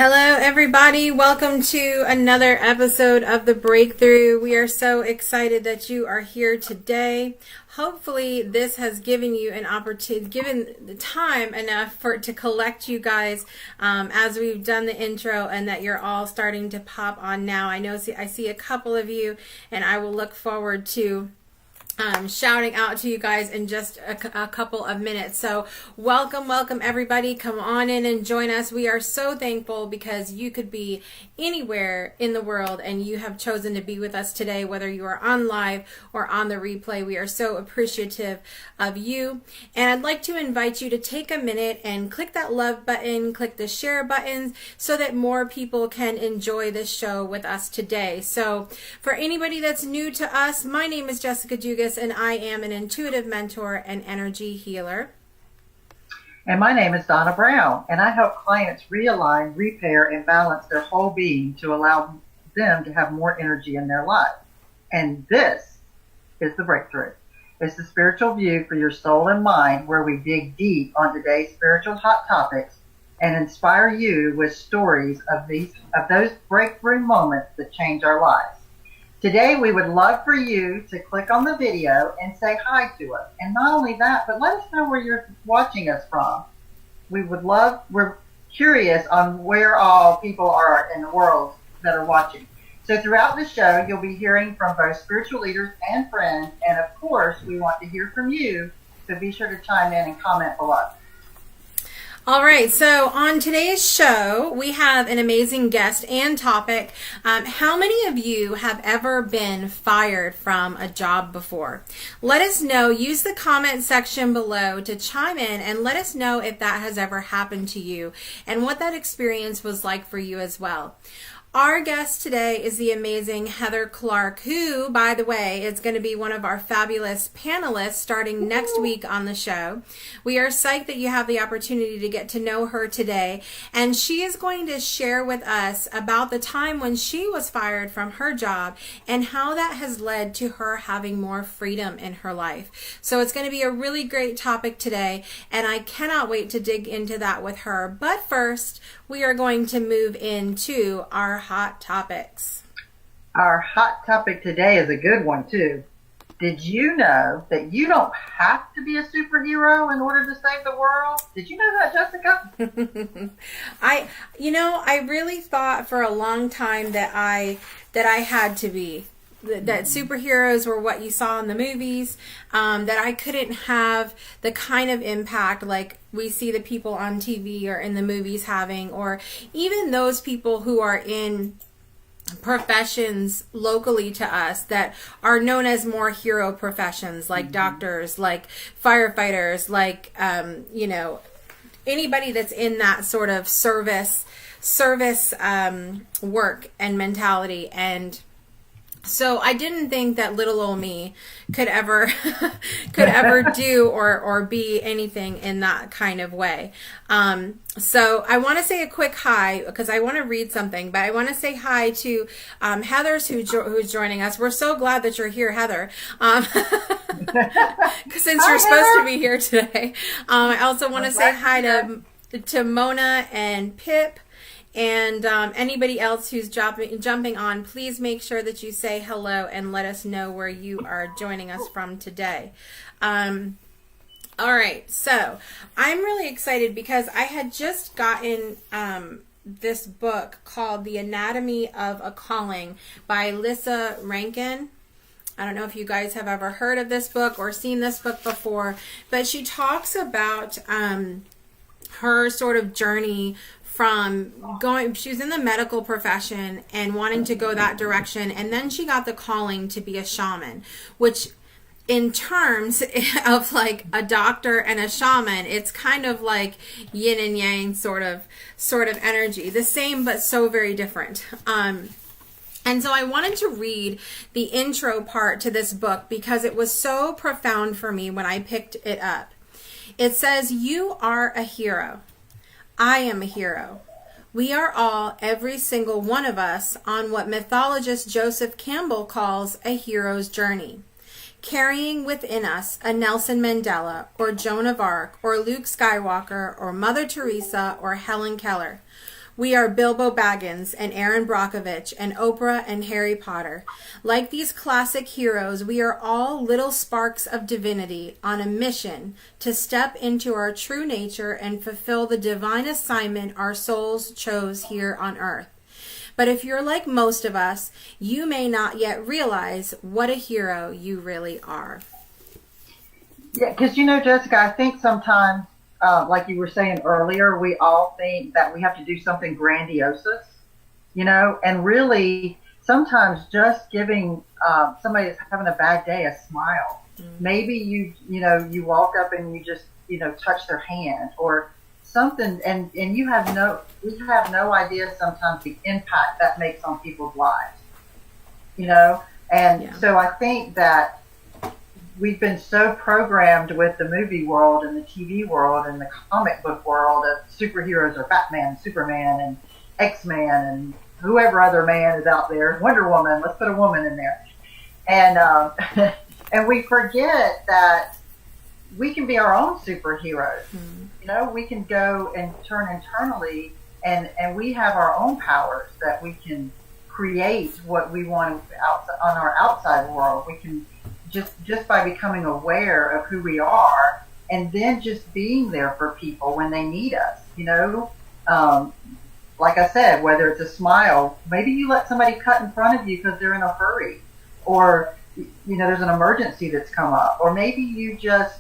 Hello, everybody. Welcome to another episode of The Breakthrough. We are so excited that you are here today. Hopefully, this has given you an opportunity, given the time enough to collect you guys as we've done the intro, and that you're all starting to pop on now. I see a couple of you, and I will look forward to shouting out to you guys in just a couple of minutes. So welcome everybody. Come on in and join us. We are so thankful because you could be anywhere in the world and you have chosen to be with us today, whether you are on live or on the replay. We are so appreciative of you. And I'd like to invite you to take a minute and click that love button, click the share buttons so that more people can enjoy this show with us today. So for anybody that's new to us, my name is Jessica Dugas, and I am an intuitive mentor and energy healer. And my name is Donna Brown, and I help clients realign, repair, and balance their whole being to allow them to have more energy in their life. And this is The Breakthrough. It's the spiritual view for your soul and mind, where we dig deep on today's spiritual hot topics and inspire you with stories of those breakthrough moments that change our lives. Today, we would love for you to click on the video and say hi to us. And not only that, but let us know where you're watching us from. We're curious on where all people are in the world that are watching. So throughout the show, you'll be hearing from both spiritual leaders and friends. And of course, we want to hear from you. So be sure to chime in and comment below. All right, so on today's show, we have an amazing guest and topic. How many of you have ever been fired from a job before? Let us know. Use the comment section below to chime in and let us know if that has ever happened to you and what that experience was like for you as well. Our guest today is the amazing Heather Clark, who, by the way, is going to be one of our fabulous panelists starting next week on the show. We are psyched that you have the opportunity to get to know her today, and she is going to share with us about the time when she was fired from her job and how that has led to her having more freedom in her life. So it's going to be a really great topic today, and I cannot wait to dig into that with her. But first, we are going to move into our hot topics. Our hot topic today is a good one too. Did you know that you don't have to be a superhero in order to save the world? Did you know that, Jessica? I really thought for a long time that I had to be. That superheroes were what you saw in the movies, that I couldn't have the kind of impact like we see the people on TV or in the movies having, or even those people who are in professions locally to us that are known as more hero professions, like doctors, like firefighters, like, anybody that's in that sort of service work and mentality. And so I didn't think that little old me could ever do or be anything in that kind of way. So I want to say a quick hi because I want to read something, but I want to say hi to Heather's who's joining us. We're so glad that you're here, Heather. Since you're supposed to be here today. I also want to say hi to Mona and Pip. And anybody else who's jumping on, please make sure that you say hello and let us know where you are joining us from today. All right, so I'm really excited because I had just gotten this book called The Anatomy of a Calling by Lissa Rankin. I don't know if you guys have ever heard of this book or seen this book before, but she talks about her sort of journey from she was in the medical profession and wanting to go that direction, and then she got the calling to be a shaman, which in terms of like a doctor and a shaman, it's kind of like yin and yang sort of energy, the same but so very different. And so I wanted to read the intro part to this book because it was so profound for me when I picked it up. It says, "You are a hero. I am a hero. We are all, every single one of us, on what mythologist Joseph Campbell calls a hero's journey, carrying within us a Nelson Mandela or Joan of Arc or Luke Skywalker or Mother Teresa or Helen Keller. We are Bilbo Baggins and Aaron Brockovich and Oprah and Harry Potter. Like these classic heroes, we are all little sparks of divinity on a mission to step into our true nature and fulfill the divine assignment our souls chose here on earth. But if you're like most of us, you may not yet realize what a hero you really are. Yeah, because Jessica, I think sometimes, like you were saying earlier, we all think that we have to do something grandiose, and really sometimes just giving somebody that's having a bad day a smile. Mm-hmm. Maybe you walk up and you just, touch their hand or something, and we have no idea sometimes the impact that makes on people's lives, So I think that we've been so programmed with the movie world and the TV world and the comic book world of superheroes or Batman, Superman, and X-Man, and whoever other man is out there, Wonder Woman, let's put a woman in there. And and we forget that we can be our own superheroes. Mm-hmm. We can go and turn internally, and we have our own powers that we can create what we want on our outside world. We can just by becoming aware of who we are, and then just being there for people when they need us. Like I said, whether it's a smile, maybe you let somebody cut in front of you because they're in a hurry, or there's an emergency that's come up, or maybe you just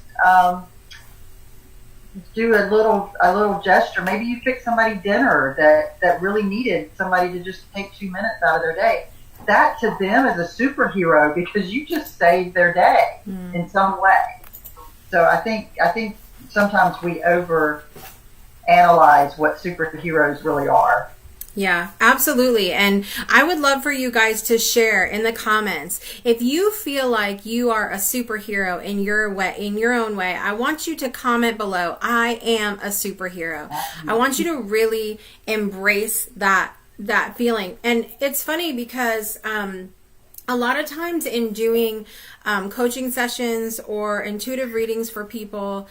do a little gesture. Maybe you fix somebody dinner that really needed somebody to just take 2 minutes out of their day. That to them is a superhero because you just saved their day in some way. So I think sometimes we over analyze what superheroes really are. Yeah, absolutely. And I would love for you guys to share in the comments. If you feel like you are a superhero in your way, in your own way, I want you to comment below, I am a superhero. I want you to really embrace that feeling. And it's funny because a lot of times in doing coaching sessions or intuitive readings for people,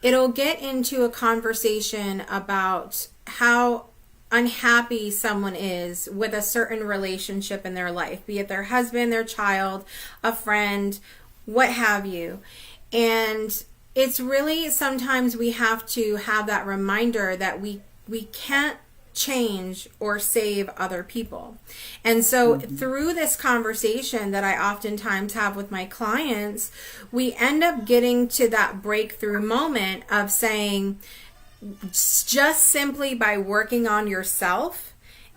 it'll get into a conversation about how unhappy someone is with a certain relationship in their life, be it their husband, their child, a friend, what have you. And it's really sometimes we have to have that reminder that we can't change or save other people. And so through this conversation that I oftentimes have with my clients, we end up getting to that breakthrough moment of saying, just simply by working on yourself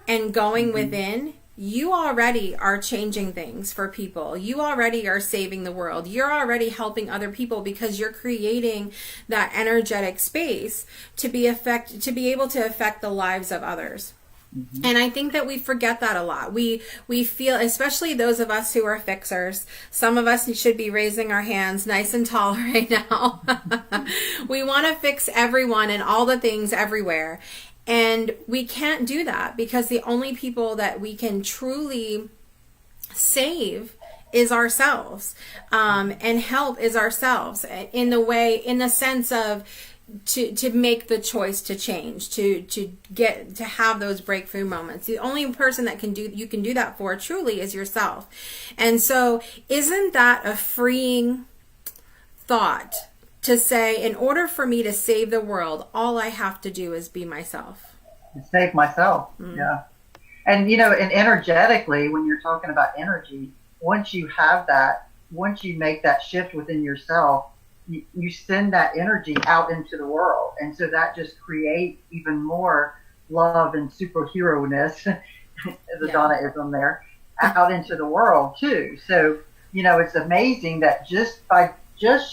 and going within, you already are changing things for people. You already are saving the world. You're already helping other people because you're creating that energetic space to be able to affect the lives of others. Mm-hmm. And I think that we forget that a lot. We feel, especially those of us who are fixers, some of us should be raising our hands nice and tall right now. We want to fix everyone and all the things everywhere. And we can't do that because the only people that we can truly save is ourselves, and help is ourselves in the sense of to make the choice to change, to get to have those breakthrough moments. The only person that you can do that for truly is yourself. And so isn't that a freeing thought to say, in order for me to save the world, all I have to do is be myself? Save myself. Yeah. And and energetically, when you're talking about energy, once you make that shift within yourself, you send that energy out into the world. And so that just creates even more love and superhero-ness, the Donna-ism there, out into the world too. So, it's amazing that just by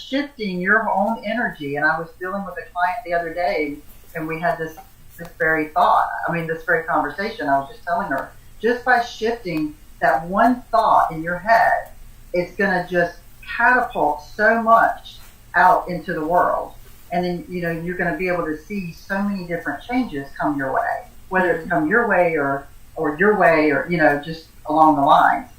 shifting your own energy, and I was dealing with a client the other day, and we had this very conversation. I was just telling her, just by shifting that one thought in your head, it's going to just catapult so much out into the world. And then, you're going to be able to see so many different changes come your way, whether it's come your way or your way or, just along the lines.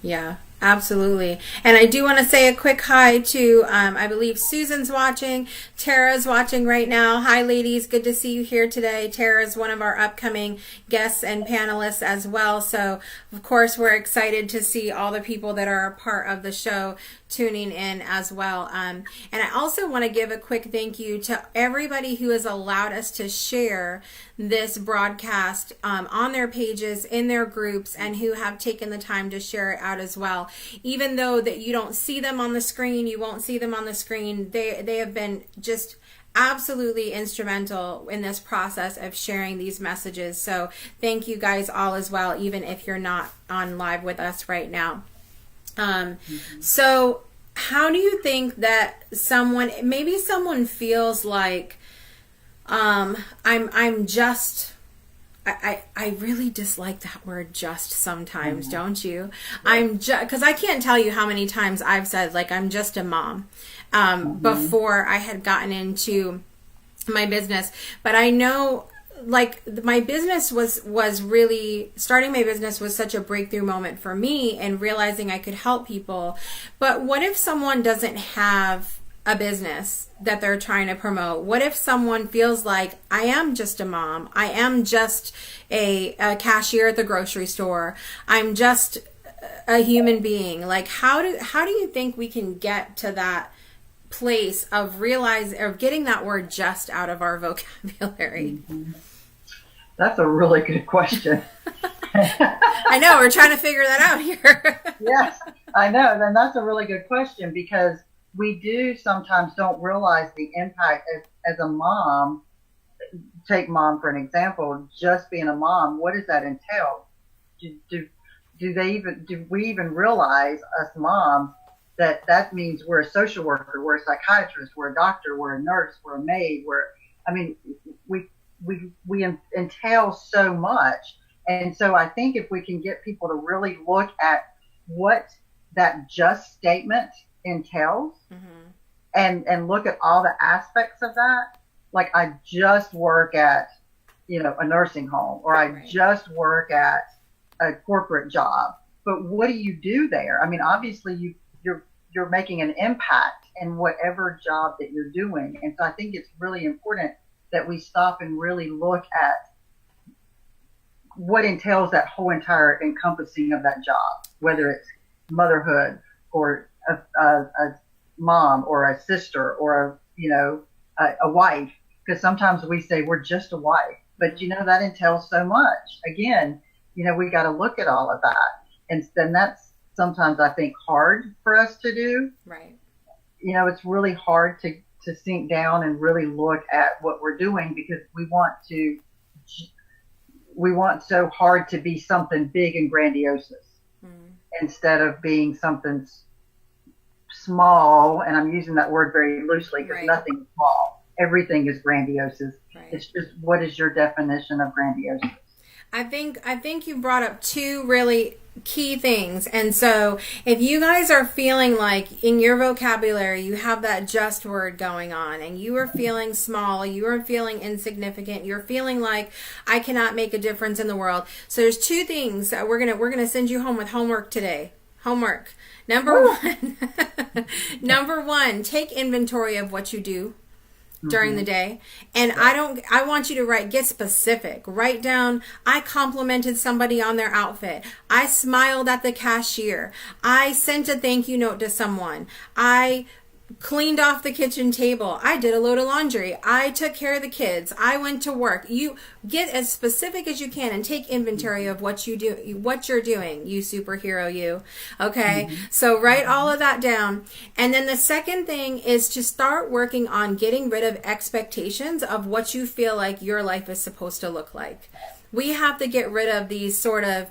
Yeah, Absolutely. And I do want to say a quick hi to, I believe Susan's watching. Tara's watching right now. Hi, ladies. Good to see you here today. Tara's one of our upcoming guests and panelists as well. So, of course, we're excited to see all the people that are a part of the show tuning in as well. And I also want to give a quick thank you to everybody who has allowed us to share this broadcast on their pages, in their groups, and who have taken the time to share it out as well. Even though that you don't see them on the screen, you won't see them on the screen, they have been just absolutely instrumental in this process of sharing these messages. So thank you guys all as well, even if you're not on live with us right now. So how do you think that maybe someone feels like, I'm just, I really dislike that word just sometimes, don't you? I'm just, because I can't tell you how many times I've said, like, I'm just a mom, before I had gotten into my business. But I know, like, my business was really, starting my business was such a breakthrough moment for me, and realizing I could help people. But what if someone doesn't have a business that they're trying to promote? What if someone feels like, I am just a mom, I am just a cashier at the grocery store, I'm just a human being? Like, how do you think we can get to that place of getting that word just out of our vocabulary? That's a really good question. I know, we're trying to figure that out here. Yes, I know. And that's a really good question, because we do sometimes don't realize the impact as a mom. Take mom for an example. Just being a mom, what does that entail? Do we even realize, us moms, that means we're a social worker, we're a psychiatrist, we're a doctor, we're a nurse, we're a maid, we entail so much. And so I think if we can get people to really look at what that just statement entails, and look at all the aspects of that. Like, I just work at, a nursing home, or I just work at a corporate job. But what do you do there? I mean, obviously you're making an impact in whatever job that you're doing. And so I think it's really important that we stop and really look at what entails that whole entire encompassing of that job, whether it's motherhood, or a mom, or a sister, or a wife. Because sometimes we say we're just a wife, but that entails so much. Again, we got to look at all of that, and then that's sometimes, I think, hard for us to do. Right. It's really hard to sink down and really look at what we're doing, because we want so hard to be something big and grandiose, instead of being something small. And I'm using that word very loosely, because nothing is small. Everything is grandiose. It's just, what is your definition of grandiose? I think you brought up two really key things. And so if you guys are feeling like in your vocabulary you have that just word going on, and you are feeling small, you are feeling insignificant, you're feeling like I cannot make a difference in the world. So there's two things that we're gonna send you home with homework today. Homework. Number one, take inventory of what you do during the day. And I want you to get specific. Write down, I complimented somebody on their outfit. I smiled at the cashier. I sent a thank you note to someone. I cleaned off the kitchen table. I did a load of laundry. I took care of the kids. I went to work. You get as specific as you can and take inventory of what you do, what you're doing, you superhero, you. Okay. So write all of that down. And then the second thing is to start working on getting rid of expectations of what you feel like your life is supposed to look like. We have to get rid of these sort of,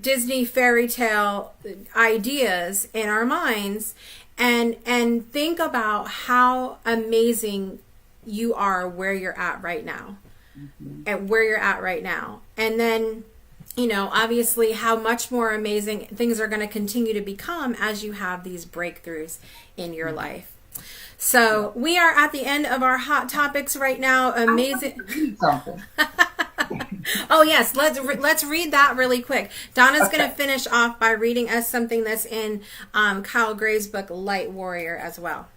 Disney fairy tale ideas in our minds, and think about how amazing you are where you're at right now, and then obviously how much more amazing things are going to continue to become as you have these breakthroughs in your life. So we are at the end of our hot topics right now. Amazing. Oh yes, let's read that really quick. Donna's going to finish off by reading us something that's in Kyle Gray's book Light Warrior as well.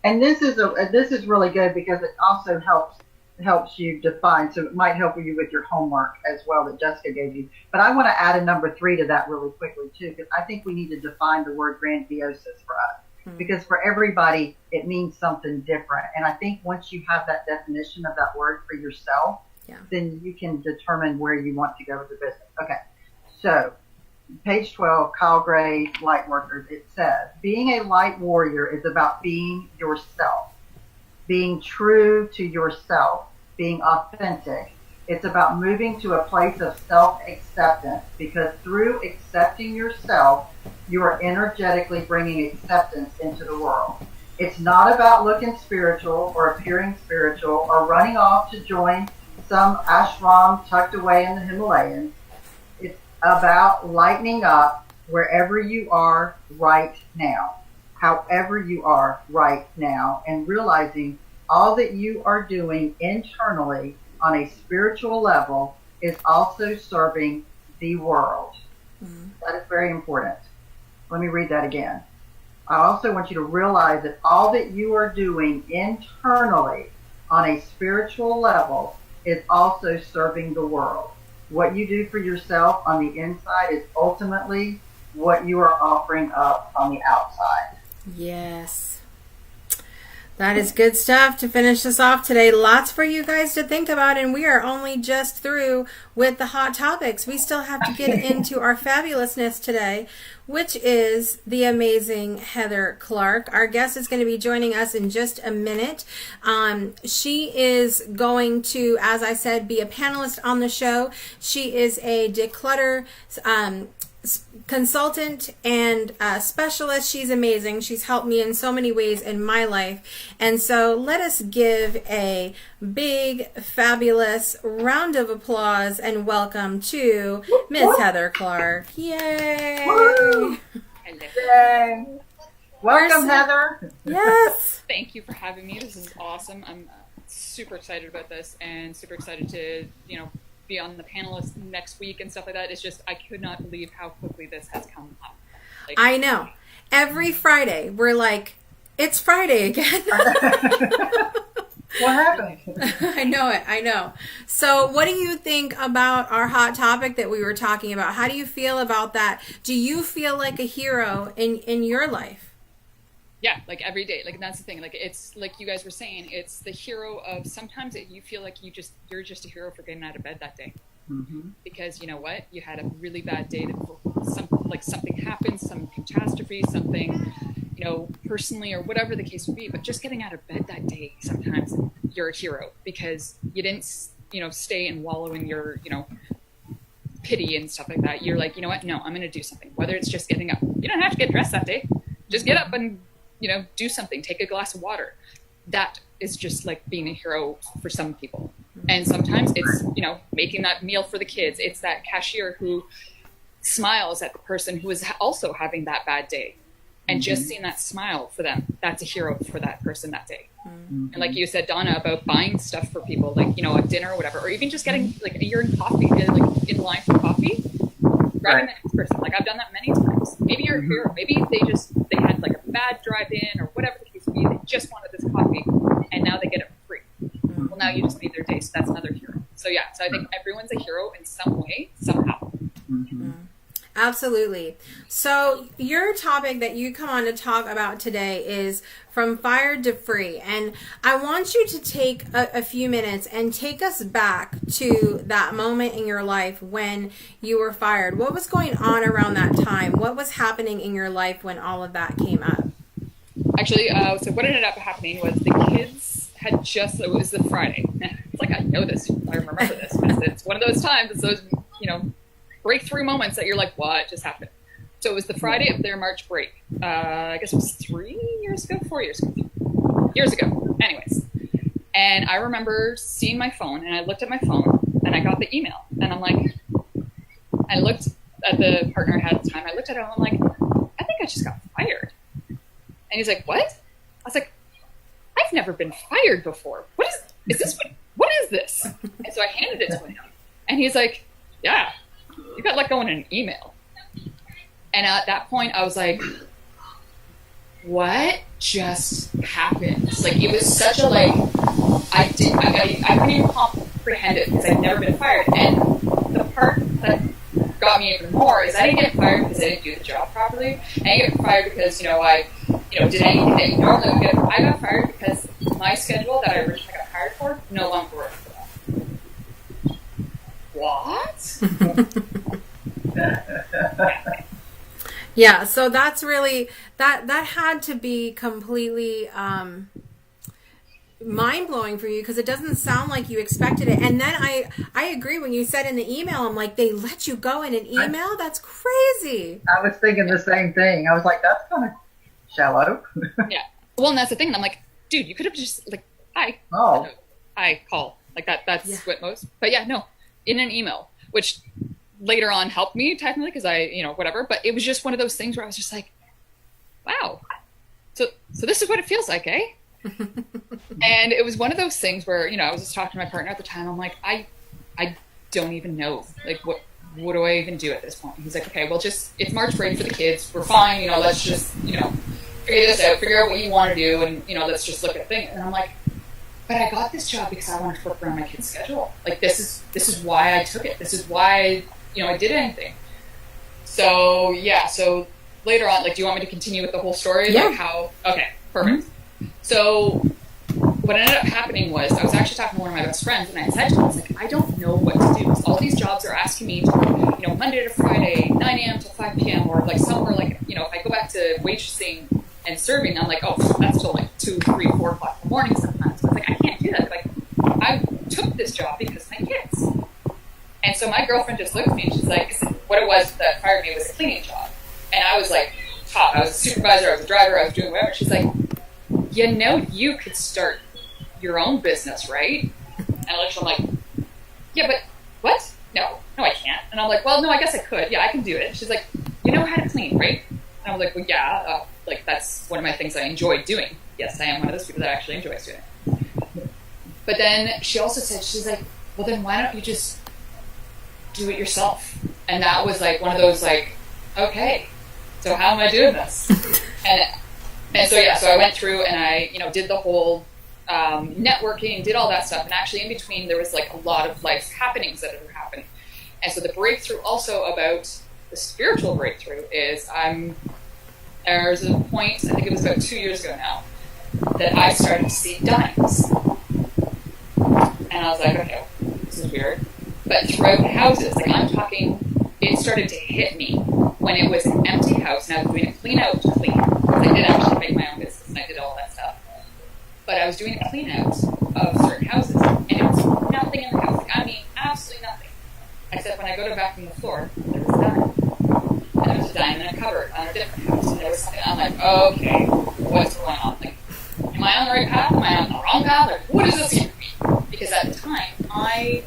And this is really good because it also helps you define. So it might help you with your homework as well that Jessica gave you. But I want to add a number 3 to that really quickly too, because I think we need to define the word grandiosis for us. Because for everybody, it means something different. And I think once you have that definition of that word for yourself, then you can determine where you want to go with the business. Okay. So page 12, Kyle Gray, Light Workers, it says, being a light warrior is about being yourself, being true to yourself, being authentic. It's about moving to a place of self-acceptance, because through accepting yourself, you are energetically bringing acceptance into the world. It's not about looking spiritual or appearing spiritual or running off to join some ashram tucked away in the Himalayas. It's about lightening up wherever you are right now, however you are right now, and realizing all that you are doing internally on a spiritual level is also serving the world. That is very important. Let me read that again. I also want you to realize that all that you are doing internally on a spiritual level is also serving the world. What you do for yourself on the inside is ultimately what you are offering up on the outside. Yes. That is good stuff to finish us off today. Lots for you guys to think about, and we are only just through with the hot topics. We still have to get into our fabulousness today, which is the amazing Heather Clark. Our guest is going to be joining us in just a minute. She is going to, as I said, be a panelist on the show. She is a declutter consultant and specialist. She's amazing. She's helped me in so many ways in my life. And so let us give a big, fabulous round of applause and welcome to Miss Heather Clark. Yay! Woo! Yay! Welcome, Heather. Yes. Thank you for having me. This is awesome. I'm super excited about this and super excited to, be on the panelists next week and stuff like that. It's just, I could not believe how quickly this has come up. I know. Every Friday, we're like, it's Friday again. What happened? I know. So what do you think about our hot topic that we were talking about? How do you feel about that? Do you feel like a hero in your life? Yeah, like every day. Like, that's the thing. Like, it's like you guys were saying, it's the hero of sometimes you feel like you're just a hero for getting out of bed that day. Because you know what? You had a really bad day. Something happened, some catastrophe, something, personally or whatever the case would be. But just getting out of bed that day, sometimes you're a hero because you didn't, stay and wallow in your, pity and stuff like that. You're like, you know what? No, I'm going to do something. Whether it's just getting up. You don't have to get dressed that day. Just get up and do something, take a glass of water. That is just like being a hero for some people. And sometimes it's, making that meal for the kids. It's that cashier who smiles at the person who is also having that bad day. And just seeing that smile for them, that's a hero for that person that day. And like you said, Donna, about buying stuff for people, like, a dinner or whatever, or even just getting, like, you're in coffee, like in line for coffee, grabbing the next person. Like, I've done that many times. Maybe you're a hero. Maybe they had like a bad drive-in or whatever the case would be. They just wanted this coffee and now they get it for free. Well, now you just made their day. So that's another hero. So yeah, so I think everyone's a hero in some way, somehow. Absolutely. So your topic that you come on to talk about today is from fired to free. And I want you to take a few minutes and take us back to that moment in your life when you were fired. What was going on around that time? What was happening in your life when all of that came up? Actually, so what ended up happening was the kids had just, it was the Friday. It's like, I know this. I remember this. It's one of those times. It's those, breakthrough moments that you're like, what just happened? So it was the Friday of their March break. I guess it was 4 years ago. Anyways. And I remember seeing my phone, and I looked at my phone, and I got the email. And I'm like, I looked at the partner I had at the time. I looked at him, and I'm like, I think I just got fired. And he's like, what? I was like, I've never been fired before. What is this? What is this? And so I handed it to him. And he's like, yeah, you got let go in an email. And at that point, I was like, what just happened? Like, it was such a, like, I couldn't even comprehend it because I'd never been fired. And the part that got me even more is I didn't get fired because I didn't do the job properly. I didn't get fired because, I did anything that normally would get. I got fired because my schedule that I originally got hired for no longer worked for that. What? Yeah, so that's really, that had to be completely mind-blowing for you, because it doesn't sound like you expected it. And then I agree when you said in the email, I'm like, they let you go in an email? That's crazy. I was thinking the same thing. I was like, that's kind of shallow. Yeah. Well, and that's the thing. And I'm like, dude, you could have just, like, hi. Oh. Hi, call. Like, that's what most. But yeah, no, in an email, which later on helped me technically because I, whatever. But it was just one of those things where I was just like, wow. So this is what it feels like, eh? And it was one of those things where, I was just talking to my partner at the time. I'm like, I don't even know. Like, what do I even do at this point? He's like, okay, well, it's March break for the kids. We're fine. Let's just, figure this out, figure out what you want to do. And, let's just look at things. And I'm like, but I got this job because I wanted to work around my kid's schedule. Like, this is why I took it. This is why, I did anything. So, yeah. So later on, like, do you want me to continue with the whole story? Yeah. Like how, okay, perfect. Mm-hmm. So what ended up happening was I was actually talking to one of my best friends, and I said to him, I was like, I don't know what to do. All these jobs are asking me to work, Monday to Friday, 9 a.m. to 5 p.m. or like somewhere like, if I go back to waitressing and serving, I'm like, oh, that's till like 2, 3, 4 o'clock in the morning sometimes. So I was like, I can't do that. Like, I took this job because of my kids. And so my girlfriend just looked at me and she's like, what it was that fired me was a cleaning job. And I was like, top. I was a supervisor, I was a driver, I was doing whatever. She's like, you could start your own business, right? And I'm like, yeah, but what? No, I can't. And I'm like, well, no, I guess I could. Yeah, I can do it. She's like, you know how to clean, right? And I was like, well, yeah, like that's one of my things I enjoy doing. Yes, I am one of those people that actually enjoys doing it. But then she also said, she's like, well, then why don't you just do it yourself? And that was like one of those like, okay, so how am I doing this? And so, yeah, so I went through and I, did the whole networking, did all that stuff. And actually in between, there was like a lot of life happenings that had happened. And so the breakthrough also about the spiritual breakthrough is there's a point, I think it was about 2 years ago now, that I started to see dimes. And I was like, okay, this is weird. But throughout the houses, like I'm talking, it started to hit me when it was an empty house and I was doing a clean out to clean. Because I did actually make my own business and I did all that stuff. But I was doing a clean out of certain houses and it was nothing in the house. Like, I mean, absolutely nothing. Except when I go to vacuum the floor, there was a dime. And there was a dime in a cupboard on a different house. And there was something, I'm like, okay, what's going on? Like, am I on the right path? Am I on the wrong path? Like, what does this even mean? Because at the time, I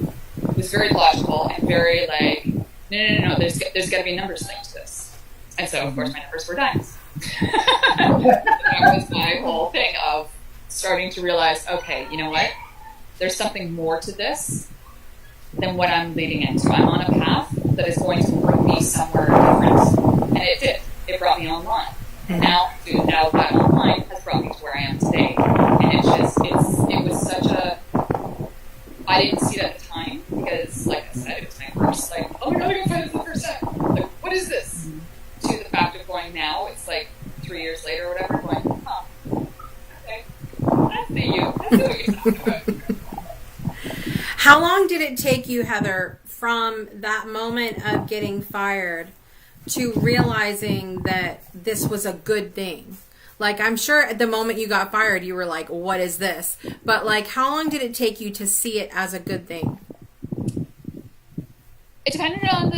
was very logical and very like, no, there's got to be numbers linked to this. And so, of course, my numbers were dimes. That was my whole thing of starting to realize, okay, you know what? There's something more to this than what I'm leading into. I'm on a path that is going to bring me somewhere different. And it did. It brought me online. And now that online has brought me to where I am today. And it was such a, I didn't see it at the time because, like I said, it was my first, like, oh my God, I gotta find it for the first time. Like, what is this? Mm-hmm. To the fact of going now, it's like 3 years later or whatever, going, okay, I see you. I see what you're talking about. How long did it take you, Heather, from that moment of getting fired to realizing that this was a good thing? Like, I'm sure at the moment you got fired, you were like, what is this? But, like, how long did it take you to see it as a good thing? It depended on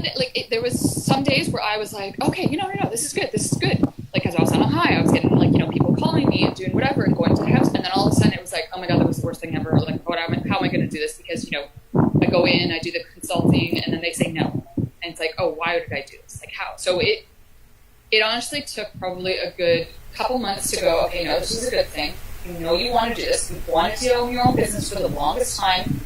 there was some days where I was like, okay, no, this is good. Like, because I was on a high, I was getting, like, people calling me and doing whatever and going to the house. And then all of a sudden it was like, oh my God, that was the worst thing ever. Like, how am I going to do this? Because, I go in, I do the consulting, and then they say no. And it's like, oh, why did I do this? Like, how? So it honestly took probably a good couple months to go, okay, no, this is a good thing. You want to do this. You've wanted to own your own business for the longest time.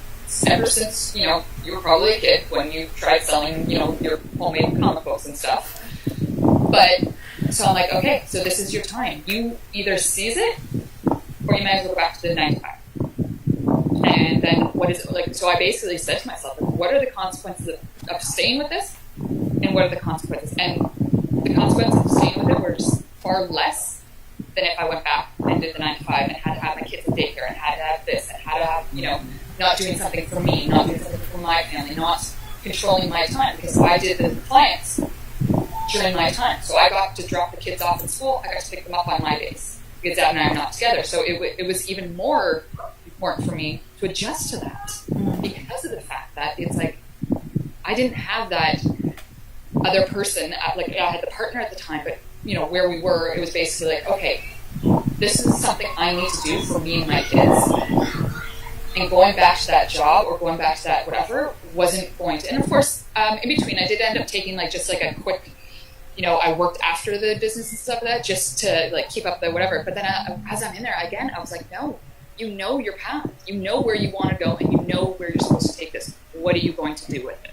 ever since, you know, you were probably a kid when you tried selling, you know, your homemade comic books and stuff. But, so I'm like, okay, so this is your time. You either seize it, or you might as well go back to the 9 to 5. And then what is it like? So I basically said to myself, like, what are the consequences of staying with this? And what are the consequences? And the consequences of staying with it were just far less than if I went back and did the 9 to 5 and had to have my kids in daycare and had to have this and had to have, you know, not doing something for me, not doing something for my family, not controlling my time, because I did the clients during my time. So I got to drop the kids off in school. I got to pick them up on my days because Dad and I are not together. So it was even more important for me to adjust to that because of the fact that it's like I didn't have that other person. Like I had the partner at the time, but you know where we were, it was basically like, okay, this is something I need to do for me and my kids. And going back to that job or going back to that whatever wasn't going to. And of course, in between, I did end up taking like just like a quick, you know, I worked after the business and stuff like that just to like keep up the whatever. But then as I'm in there again, I was like, no, you know your path, you know where you want to go, and you know where you're supposed to take this. What are you going to do with it?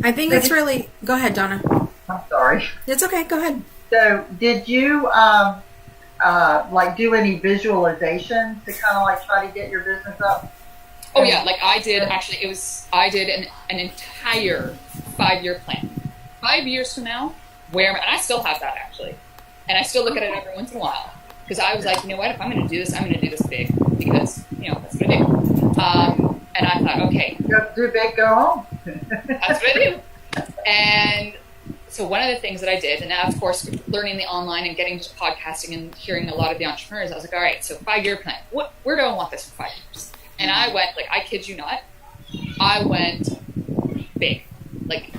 I think it's really. Go ahead, Donna. I'm sorry. It's okay. Go ahead. So, did you like do any visualizations to kind of like try to get your business up? Oh yeah, like I did actually. I did an entire 5-year plan. 5 years from now, where am I? And I still have that actually, and I still look at it every once in a while because I was like, you know what? If I'm going to do this, I'm going to do this big because you know that's what I do. And I thought, okay, go do big, go home. That's what I do. And so one of the things that I did, and now of course learning the online and getting to podcasting and hearing a lot of the entrepreneurs, I was like, all right, so 5-year plan. Where do I want this for 5 years? And I went, like, I kid you not, I went big. Like,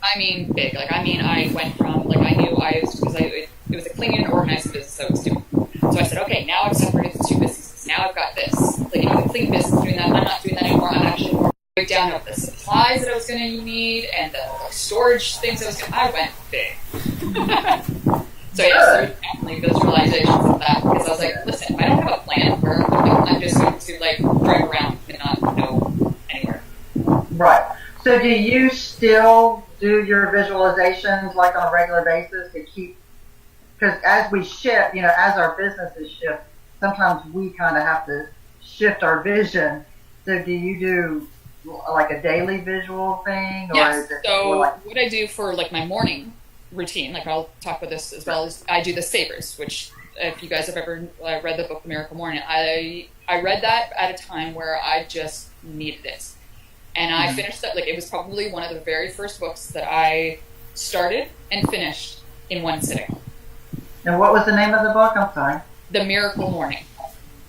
I mean big. Like, I mean, I went from, like, I knew I was, because it was a cleaning and organizing business I was doing. So I said, okay, now I've separated the 2 businesses. Now I've got this. Like, you know, the clean business, doing that. I'm not doing that anymore. I'm actually more breakdown of the supplies that I was going to need and the storage things I went big. So yeah, so definitely visualizations of that because I was like, listen, if I don't have a plan where I'm just going to like drive around and not go anywhere. Right. So do you still do your visualizations like on a regular basis to keep, because as we shift, you know, as our businesses shift, sometimes we kind of have to shift our vision. So do you do like a daily visual thing? Or yes. Is it So like, what I do for like my morning routine, like I'll talk about this as well, as I do the savers, which if you guys have ever read the book The Miracle Morning, I read that at a time where I just needed it. And I finished that, like it was probably one of the very first books that I started and finished in one sitting. And what was the name of the book? I'm sorry. The Miracle Morning.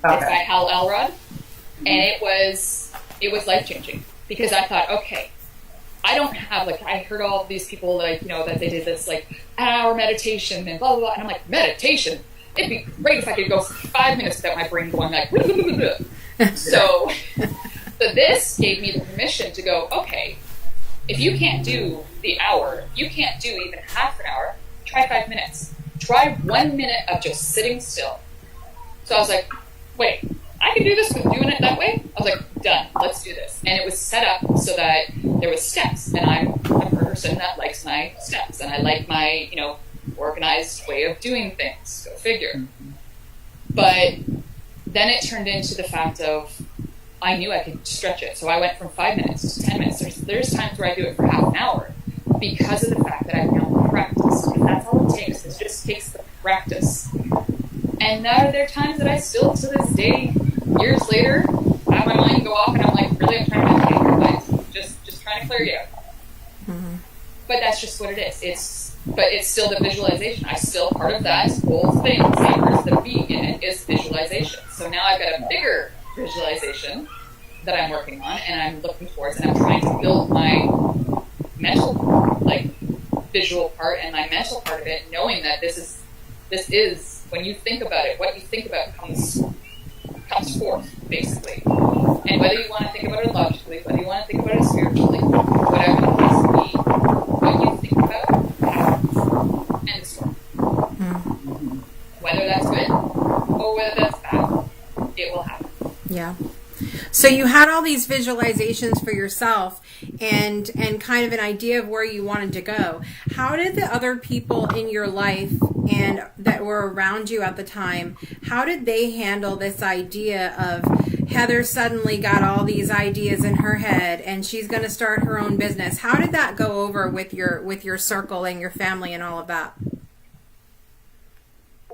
Okay. It's by Hal Elrod. And it was life-changing because I thought, okay, I don't have, like, I heard all these people, like, you know, that they did this, like, an hour meditation and blah, blah, blah. And I'm like, meditation? It'd be great if I could go for 5 minutes without my brain going, like, blah, blah, blah, blah. So this gave me the permission to go, okay, if you can't do the hour, you can't do even half an hour, try 5 minutes. Try 1 minute of just sitting still. So I was like, wait, I can do this with doing it that way? I was like, done, let's do this. And it was set up so that there was steps. And I'm a person that likes my steps. And I like my, you know, organized way of doing things. Go figure. But then it turned into the fact of, I knew I could stretch it. So I went from 5 minutes to 10 minutes. There's times where I do it for half an hour because of the fact that I've now practiced. And that's all it takes. It just takes the practice. And now there are times that I still, to this day, years later, have my mind go off and I'm like, really, I'm trying to meditate your life. Just trying to clear you out. Mm-hmm. But that's just what it is. But it's still the visualization. I'm still part of that whole thing. Savers, the B in it is visualization. So now I've got a bigger visualization that I'm working on and I'm looking towards, and I'm trying to build my mental, like, visual part and my mental part of it, knowing that this is when you think about it, what you think about comes forth, basically. And whether you want to think about it logically, whether you want to think about it spiritually, whatever the case may be, what you think about happens. End of story. Mm-hmm. Whether that's good or whether that's bad, it will happen. Yeah. So you had all these visualizations for yourself and kind of an idea of where you wanted to go. How did the other people in your life and that were around you at the time, how did they handle this idea of Heather suddenly got all these ideas in her head and she's going to start her own business? How did that go over with your circle and your family and all of that?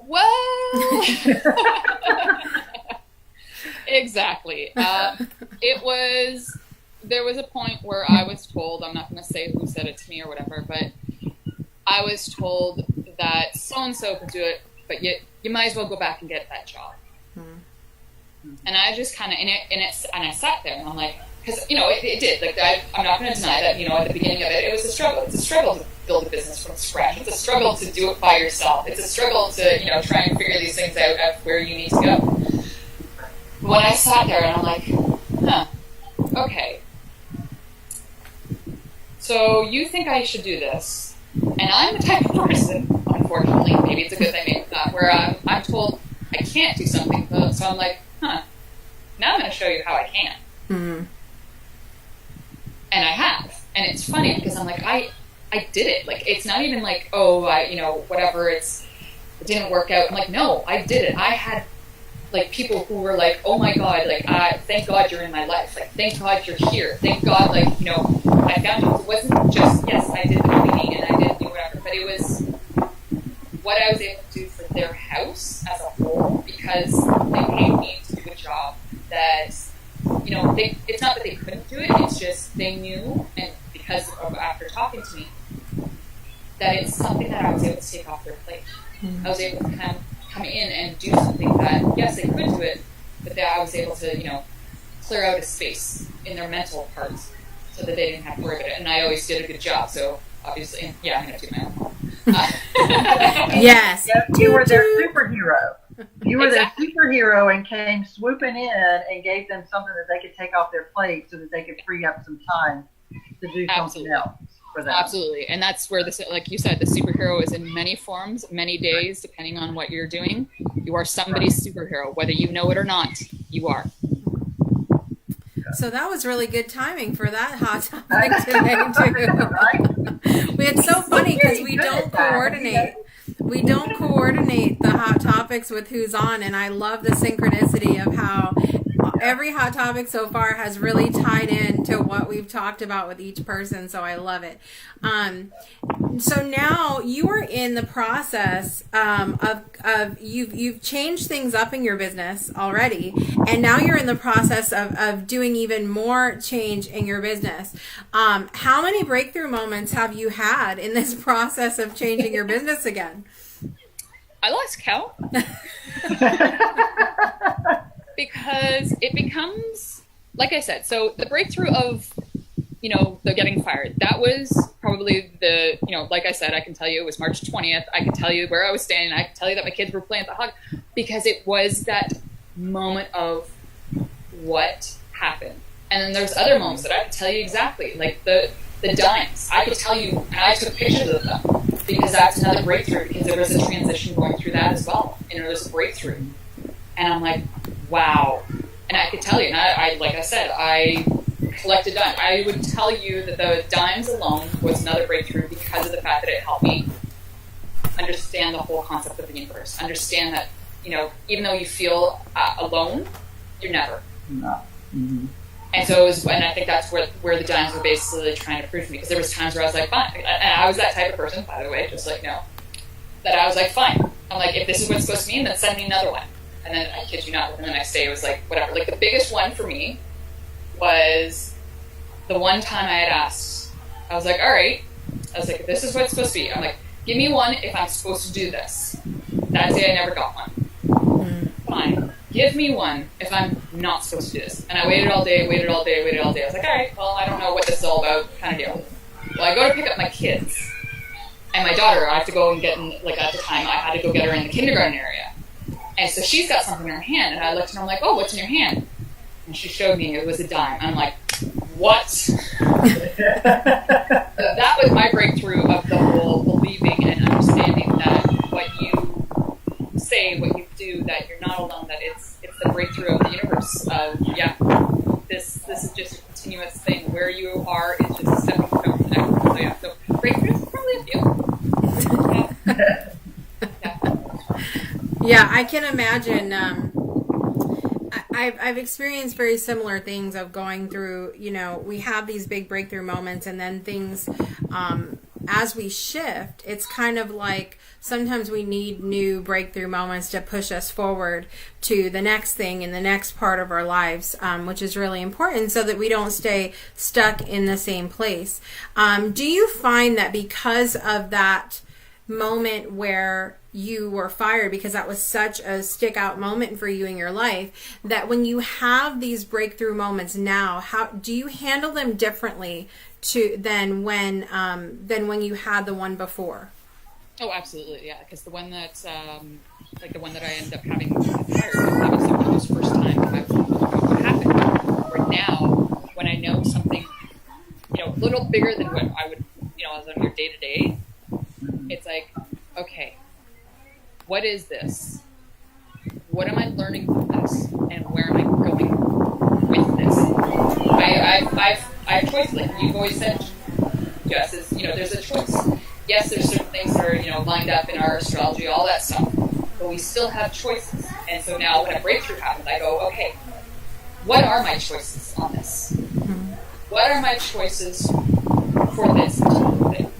Well, exactly. There was a point where I was told, I'm not going to say who said it to me or whatever, but I was told that so-and-so could do it, but you might as well go back and get that job. Mm-hmm. And I just kind of, and I sat there and I'm like, because, it did. Like, I'm not going to deny that, at the beginning of it, it was a struggle. It's a struggle to build a business from scratch. It's a struggle to do it by yourself. It's a struggle to, try and figure these things out of where you need to go. When I sat there and I'm like, okay. So you think I should do this, and I'm the type of person, unfortunately, maybe it's a good thing, maybe not, where I'm told I can't do something, so I'm like, now I'm going to show you how I can. Mm-hmm. And I have. And it's funny because I'm like, I did it. Like, it's not even like, whatever, it didn't work out. I'm like, no, I did it. I had, like, people who were like, oh my God, like, thank God you're in my life. Like, thank God you're here. Thank God, like, I found you. It wasn't just, yes, I did the cleaning and I did whatever, but it was what I was able to do for their house as a whole, because they paid me to do a job that, it's not that they couldn't do it, it's just they knew, and because of after talking to me, that it's something that I was able to take off their plate. Mm-hmm. I was able to come in and do something that, yes, they could do it, but that I was able to, clear out a space in their mental parts so that they didn't have to worry about it. And I always did a good job, so obviously, I'm going to do my own. Yes. You were their superhero. You were their superhero and came swooping in and gave them something that they could take off their plate so that they could free up some time to do something else for them. Absolutely. And that's where, like you said, the superhero is in many forms, many days, depending on what you're doing. You are somebody's superhero. Whether you know it or not, you are. So that was really good timing for that hot topic today, too. It's so funny because we don't coordinate. We don't coordinate the hot topics with who's on, and I love the synchronicity of how every hot topic so far has really tied in to what we've talked about with each person, so I love it. So now you are in the process of you've changed things up in your business already, and now you're in the process of doing even more change in your business. How many breakthrough moments have you had in this process of changing your business again? I lost count. Because it becomes, like I said, so the breakthrough of, the getting fired, that was probably the, like I said, I can tell you it was March 20th. I can tell you where I was standing. I can tell you that my kids were playing at the hog, because it was that moment of what happened. And then there's other moments that I can tell you exactly, like the dimes. I could tell you, and I took pictures of them, because that's another breakthrough, because there was a transition going through that as well. And there was a breakthrough. And I'm like, wow. And I could tell you, and I like I said, I collected dimes. I would tell you that the dimes alone was another breakthrough because of the fact that it helped me understand the whole concept of the universe. Understand that, even though you feel alone, you're never. No. Mm-hmm. And so it was, and I think that's where the dimes were basically trying to prove to me, because there was times where I was like, fine. And I was that type of person, by the way, just like, no. That I was like, fine. I'm like, if this is what it's supposed to mean, then send me another one. And then, I kid you not, within the next day, it was like, whatever. Like, the biggest one for me was the one time I had asked. I was like, all right. I was like, if this is what it's supposed to be. I'm like, give me one if I'm supposed to do this. That day, I never got one. Fine. Give me one if I'm not supposed to do this. And I waited all day. I was like, all right, well, I don't know what this is all about, kind of deal. Well, I go to pick up my kids. And my daughter, I have to go and get in, like, at the time, I had to go get her in the kindergarten area. And so she's got something in her hand, and I looked at her, I'm like, oh, what's in your hand? And she showed me it was a dime. I'm like, what? So that was my breakthrough of the whole believing and understanding that what you say, what you do, that you're not alone, that it's the breakthrough of the universe of, you are is just a stepping stone to the next one. So yeah, so breakthroughs probably a few. Yeah, I can imagine. I've experienced very similar things of going through, we have these big breakthrough moments, and then things, as we shift, it's kind of like sometimes we need new breakthrough moments to push us forward to the next thing in the next part of our lives, which is really important so that we don't stay stuck in the same place. Do you find that because of that moment where you were fired, because that was such a stick out moment for you in your life, that when you have these breakthrough moments now, how do you handle them differently than when you had the one before? Oh, absolutely, yeah. Because the one that like the one that I ended up having fired, that was one of those first times I was like, what happened? Where now, when I know something, a little bigger than what I would, as on your day to day, it's like, okay, what is this? What am I learning from this? And where am I going with this? I have choice. Like you've always said, Jess, is, there's a choice. Yes, there's certain things that are, lined up in our astrology, all that stuff, but we still have choices. And so now when a breakthrough happens, I go, okay, what are my choices on this? What are my choices for this thing?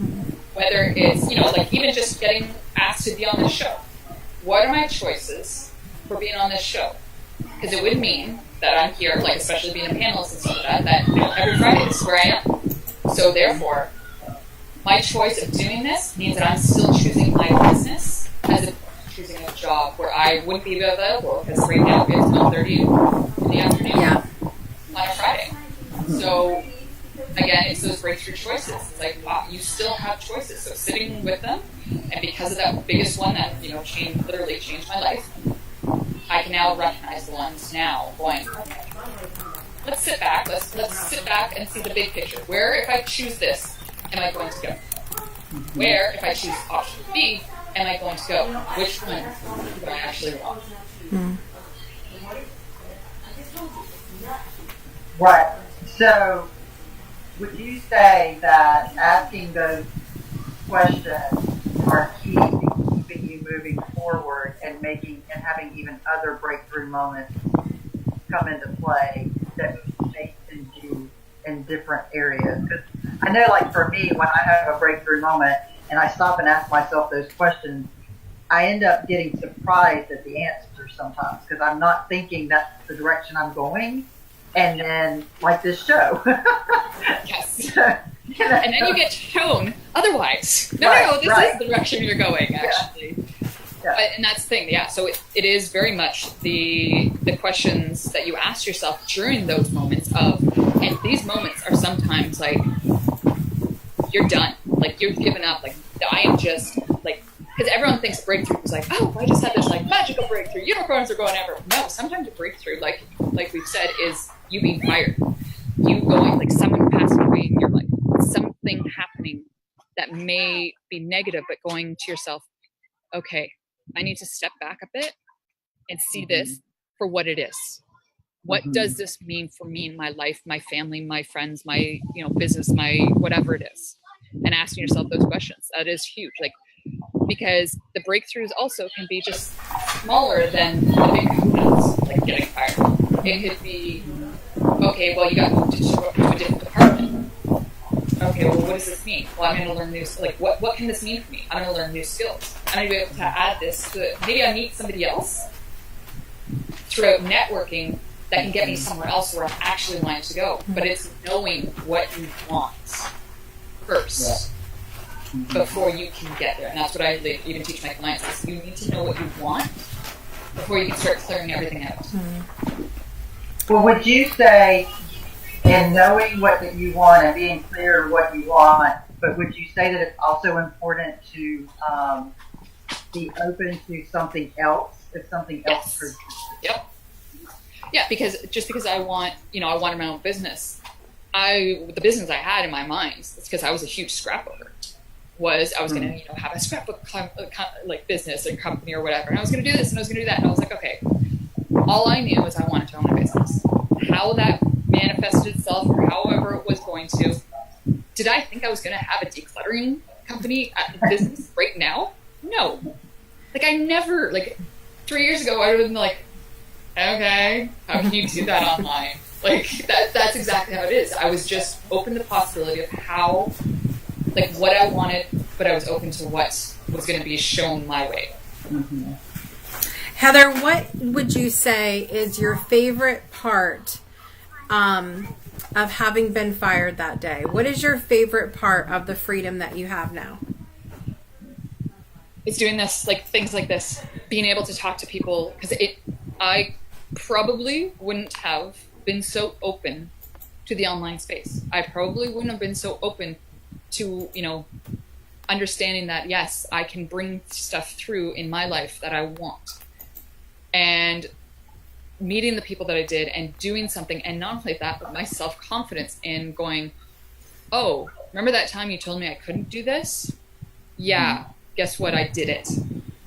Whether it's, like even just getting asked to be on this show. What are my choices for being on this show? Because it would mean that I'm here, like especially being a panelist and stuff like that, every Friday this is where I am. So therefore, my choice of doing this means that I'm still choosing my business as opposed to choosing a job where I wouldn't be available, because right now it's 1:30 in the afternoon on a Friday. So again, it's those breakthrough choices. It's like, wow, you still have choices. So sitting with them, and because of that biggest one that, literally changed my life, I can now recognize the ones now going, let's sit back. Let's sit back and see the big picture. Where, if I choose this, am I going to go? Where, if I choose option B, am I going to go? Which one do I actually want? Right. So, would you say that asking those questions are key to keeping you moving forward and having even other breakthrough moments come into play that change you in different areas? Because I know, like for me, when I have a breakthrough moment and I stop and ask myself those questions, I end up getting surprised at the answers sometimes because I'm not thinking that's the direction I'm going. And then, like this show. Yes. And then you get shown otherwise. No, this is the direction you're going, actually. Yeah. And that's the thing, yeah. So it is very much the questions that you ask yourself during those moments and these moments are sometimes like, you're done. Like, you've given up. Like, I am just, like, because everyone thinks breakthrough is like, oh, I just had this, like, magical breakthrough. Unicorns are going everywhere. No, sometimes a breakthrough, like we've said, is you being fired. You going, like, someone passing away in your life. Something happening that may be negative, but going to yourself, okay, I need to step back a bit and see this for what it is. What does this mean for me in my life, my family, my friends, my, business, my whatever it is? And asking yourself those questions. That is huge. Like, because the breakthroughs also can be just smaller than the big kahuna, like getting fired. It could be, okay, well, you got moved to a different department. Okay, well, what does this mean? Well, I'm going to learn new, like, what can this mean for me? I'm going to learn new skills. I'm going to be able to add this to it. Maybe I meet somebody else throughout networking that can get me somewhere else where I'm actually wanting to go. But it's knowing what you want first before you can get there. And that's what I even teach my clients is you need to know what you want before you can start clearing everything out. Well, would you say, in knowing what you want and being clear what you want, but would you say that it's also important to be open to something else if something else presents? Yep. Yeah, because I want, I wanted my own business. The business I had in my mind, it's because I was a huge scrapbooker. I was going to, have a scrapbook like business and company or whatever, and I was going to do this and I was going to do that, and I was like, okay. All I knew was I wanted to own a business. How that manifested itself or however it was going to. Did I think I was going to have a decluttering company business right now? No. Like, I never, like, 3 years ago, I would have been like, okay, how can you do that online? Like, that's exactly how it is. I was just open to the possibility of how, like, what I wanted, but I was open to what was going to be shown my way. Mm-hmm. Heather, what would you say is your favorite part of having been fired that day? What is your favorite part of the freedom that you have now? It's doing this, like, things like this, being able to talk to people, because I probably wouldn't have been so open to the online space. I probably wouldn't have been so open to, you know, understanding that, yes, I can bring stuff through in my life that I want. And meeting the people that I did and doing something, and not only that, but my self-confidence in going, oh, remember that time you told me I couldn't do this? Yeah, guess what? I did it.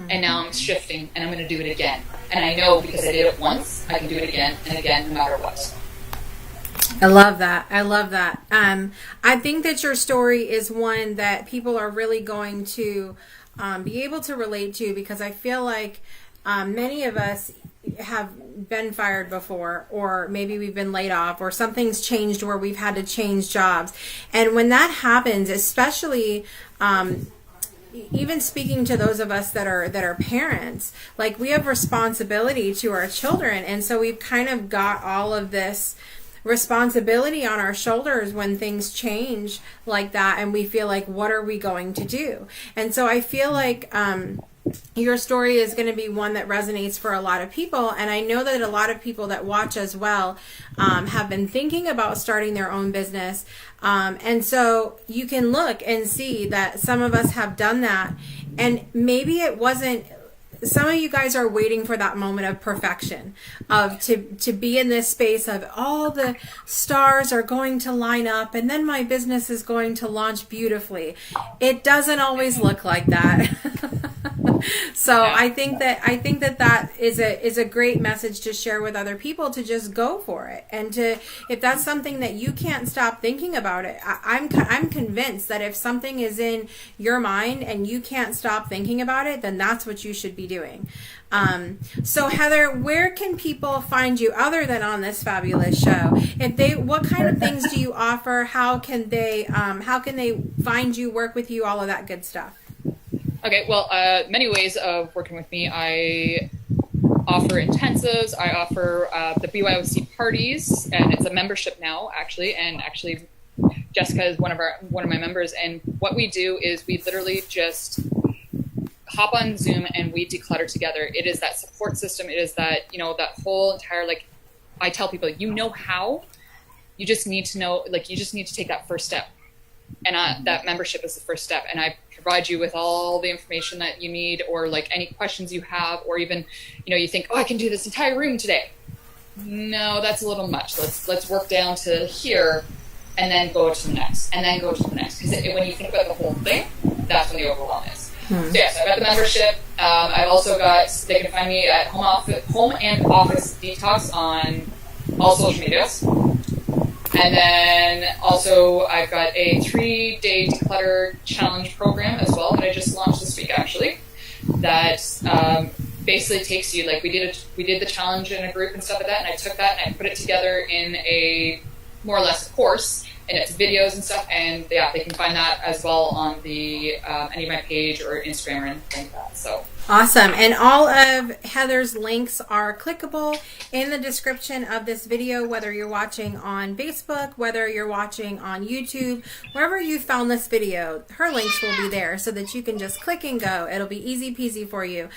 And now I'm shifting, and I'm going to do it again. And I know because I did it once, I can do it again and again, no matter what. I love that. I love that. I think that your story is one that people are really going to be able to relate to, because I feel like many of us have been fired before, or maybe we've been laid off, or something's changed where we've had to change jobs. And when that happens, especially even speaking to those of us that are parents, like, we have responsibility to our children, and so we've kind of got all of this responsibility on our shoulders when things change like that, and we feel like, what are we going to do? And so I feel like your story is going to be one that resonates for a lot of people, and I know that a lot of people that watch as well have been thinking about starting their own business, and so you can look and see that some of us have done that, and maybe it wasn't. Some of you guys are waiting for that moment of perfection, of to be in this space of all the stars are going to line up and then my business is going to launch beautifully. It doesn't always look like that. So I think that is a great message to share with other people, to just go for it. And if that's something that you can't stop thinking about it, I'm convinced that if something is in your mind and you can't stop thinking about it, then that's what you should be doing. So Heather, where can people find you other than on this fabulous show? What kind of things do you offer? How can they find you, work with you, all of that good stuff? Okay, well, many ways of working with me. I offer intensives. I offer the BYOC parties, and it's a membership now, actually. And actually, Jessica is one of my members. And what we do is we literally just hop on Zoom and we declutter together. It is that support system. It is that, that whole entire, like, I tell people, how. You just need to know, you just need to take that first step. And that membership is the first step. And I provide you with all the information that you need, or any questions you have, or even, you think, oh, I can do this entire room today. No, that's a little much. Let's work down to here and then go to the next and then go to the next. Because when you think about the whole thing, that's when the overwhelm is. So yes, I've got the membership. I've also got, they can find me at Home and Office Detox on all social medias. And then also I've got a 3-day declutter challenge program as well that I just launched this week, actually, that basically takes you, we did the challenge in a group and stuff like that, and I took that and I put it together in a more or less a course, and it's videos and stuff, and yeah, they can find that as well on the any of my page or Instagram or anything like that. So awesome. And all of Heather's links are clickable in the description of this video, whether you're watching on Facebook, whether you're watching on YouTube, wherever you found this video, her links will be there so that you can just click and go. It'll be easy peasy for you,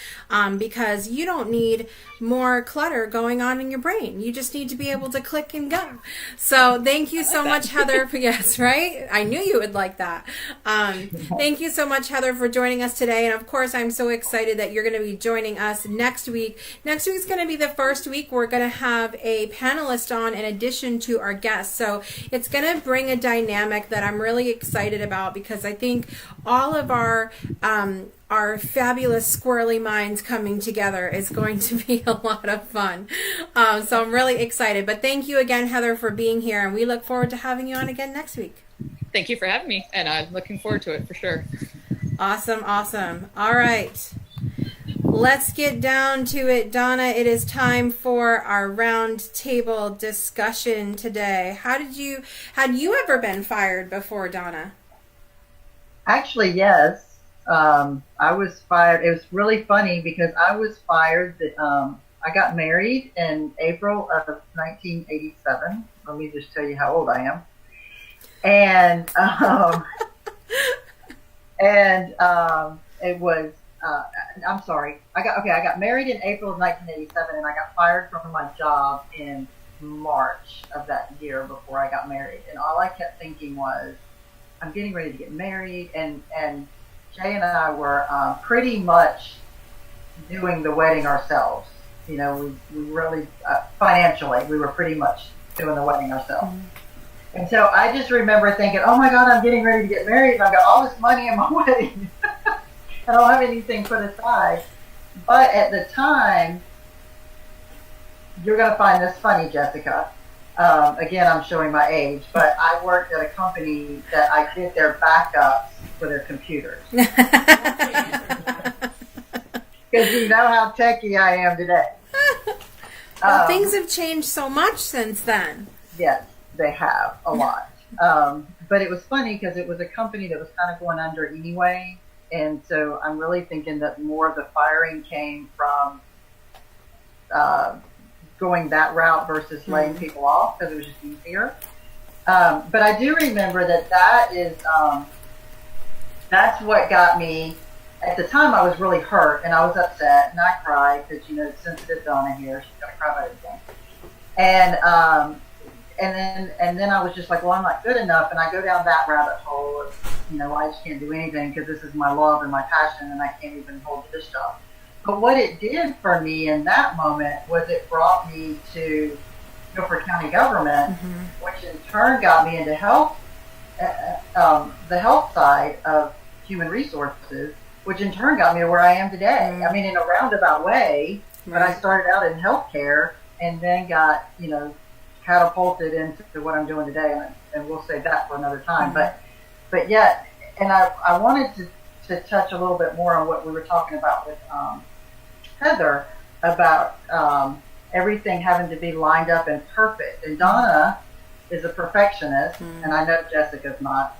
because you don't need more clutter going on in your brain. You just need to be able to click and go. So thank you so much, Heather. Yes, right? I knew you would like that. Thank you so much, Heather, for joining us today. And of course, I'm so excited that that you're going to be joining us next week. Next week's going to be the first week we're going to have a panelist on in addition to our guests. So it's going to bring a dynamic that I'm really excited about, because I think all of our fabulous squirrely minds coming together is going to be a lot of fun. So I'm really excited. But thank you again, Heather, for being here, and we look forward to having you on again next week. Thank you for having me, and I'm looking forward to it for sure. Awesome. All right. Let's get down to it, Donna. It is time for our round table discussion today. Had you ever been fired before, Donna? Actually, yes. I was fired. It was really funny because I was fired. I got married in April of 1987. Let me just tell you how old I am. And it was. I'm sorry. I got married in April of 1987, and I got fired from my job in March of that year before I got married. And all I kept thinking was, I'm getting ready to get married, and Jay and I were pretty much doing the wedding ourselves. You know, we really, financially, we were pretty much doing the wedding ourselves. Mm-hmm. And so I just remember thinking, oh my God, I'm getting ready to get married, and I've got all this money in my wedding. I don't have anything put aside. But at the time, you're going to find this funny, Jessica. Again, I'm showing my age, but I worked at a company that I did their backups for their computers. Because you know how techie I am today. Well, things have changed so much since then. Yes, they have a lot. But it was funny because it was a company that was kind of going under anyway. And so I'm really thinking that more of the firing came from going that route versus laying people off, because it was just easier. But I do remember that's what got me. At the time, I was really hurt and I was upset and I cried because, you know, sensitive Donna here, she's gonna cry about everything. And then I was just like, well, I'm not good enough, and I go down that rabbit hole of, you know, I just can't do anything because this is my love and my passion, and I can't even hold this job. But what it did for me in that moment was it brought me to Guilford County government, which in turn got me into health, the health side of human resources, which in turn got me to where I am today. I mean, in a roundabout way, but I started out in healthcare and then got, you know, catapulted into what I'm doing today, and we'll save that for another time. But yet, and I wanted to touch a little bit more on what we were talking about with Heather about everything having to be lined up and perfect. And Donna is a perfectionist, and I know Jessica's not.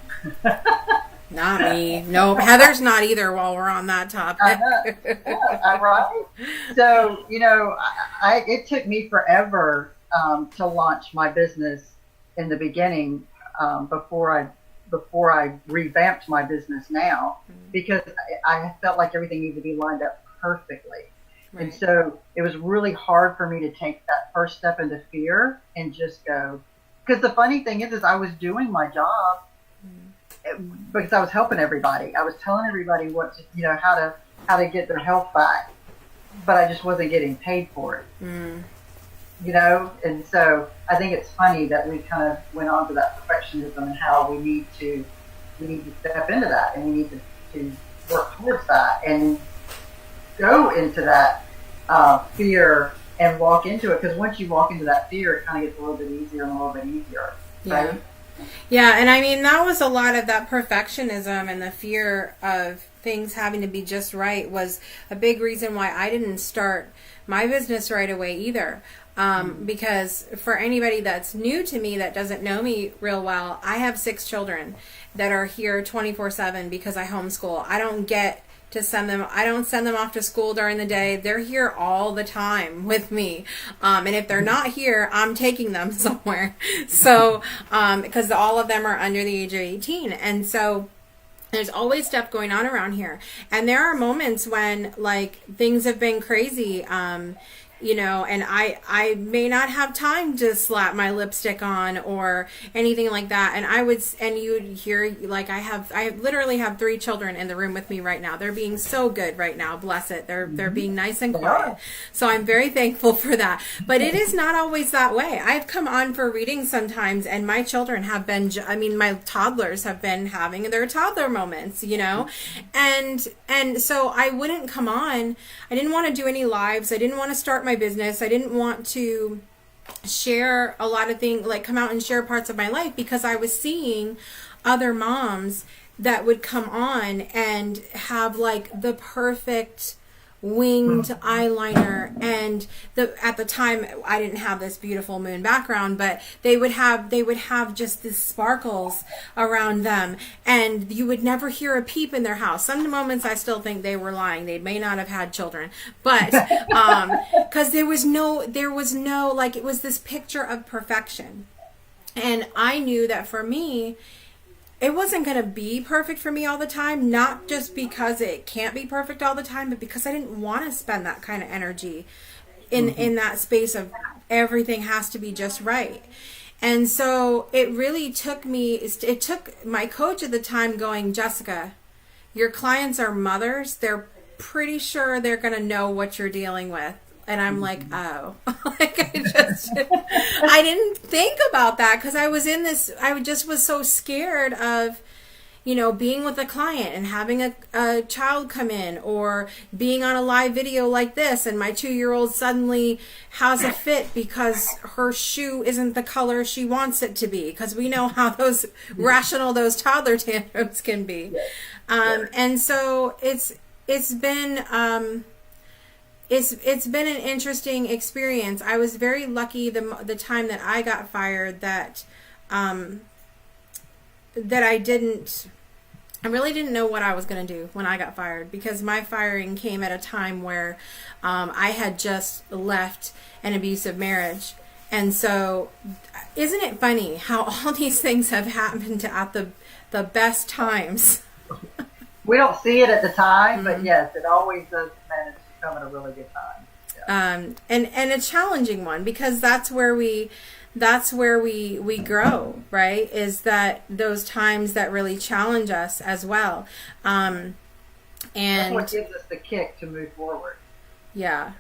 Not me. No, Heather's not either while we're on that topic. I'm right. So, you know, it took me forever to launch my business in the beginning before I revamped my business now, because I felt like everything needed to be lined up perfectly. Right. And so it was really hard for me to take that first step into fear and just go, because the funny thing is I was doing my job because I was helping everybody. I was telling everybody what to, you know, how to get their health back, but I just wasn't getting paid for it. You know, and so I think it's funny that we kind of went on to that perfectionism and how we need to step into that, and we need to work towards that and go into that fear and walk into it, because once you walk into that fear, it kind of gets a little bit easier and a little bit easier. Right? Yeah, and I mean, that was a lot of that perfectionism and the fear of things having to be just right was a big reason why I didn't start my business right away either. Because for anybody that's new to me that doesn't know me real well, I have 6 children that are here 24/7 because I homeschool. I don't get to send them. I don't send them off to school during the day. They're here all the time with me. And if they're not here, I'm taking them somewhere. So, because all of them are under the age of 18. And so there's always stuff going on around here. And there are moments when, like, things have been crazy. and I may not have time to slap my lipstick on or anything like that. And you would hear, like, I literally have 3 children in the room with me right now. They're being so good right now. Bless it. They're being nice and quiet. So I'm very thankful for that. But it is not always that way. I've come on for readings sometimes, and my children have been, my toddlers have been having their toddler moments, and so I wouldn't come on. I didn't want to do any lives. I didn't want to start my business. I didn't want to share a lot of things, like come out and share parts of my life, because I was seeing other moms that would come on and have like the perfect winged eyeliner, and at the time I didn't have this beautiful moon background, but they would have just these sparkles around them, and you would never hear a peep in their house. Some moments I still think they were lying. They may not have had children, but because there was no like, it was this picture of perfection. And I knew that for me, it wasn't going to be perfect for me all the time, not just because it can't be perfect all the time, but because I didn't want to spend that kind of energy in that space of everything has to be just right. And so it really took my coach at the time going, Jessica, your clients are mothers. They're pretty sure they're going to know what you're dealing with. And I'm like, oh, like I didn't think about that, because I was in this, I just was so scared of, being with a client and having a child come in, or being on a live video like this, and my 2-year-old suddenly has a fit because her shoe isn't the color she wants it to be, because we know how those toddler tantrums can be. And so it's been an interesting experience. I was very lucky the time that I got fired that I really didn't know what I was going to do when I got fired, because my firing came at a time where I had just left an abusive marriage. And so isn't it funny how all these things have happened at the best times? We don't see it at the time, but yes, it always does manage to come at a really good time. Yeah. And a challenging one, because that's where we grow, right? Is that those times that really challenge us as well. And that's what gives us the kick to move forward. Yeah.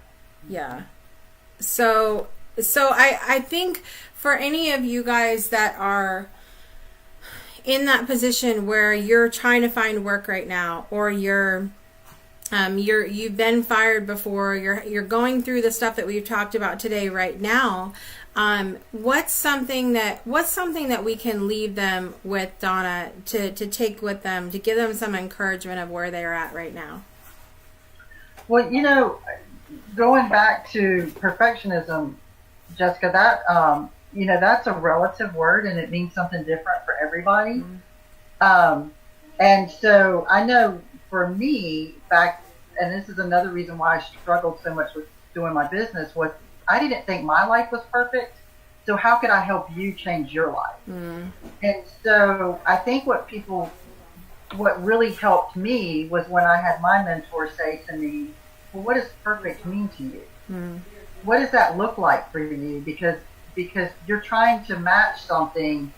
So I think for any of you guys that are in that position where you're trying to find work right now, or you've been fired before, you're going through the stuff that we've talked about today right now, what's something that we can leave them with, Donna, to take with them, to give them some encouragement of where they're at right now? Well, going back to perfectionism, Jessica, that that's a relative word, and it means something different for everybody. And so I know for me, and this is another reason why I struggled so much with doing my business, was I didn't think my life was perfect. So how could I help you change your life? And so I think what really helped me was when I had my mentor say to me, well, what does perfect mean to you? What does that look like for you? Because you're trying to match something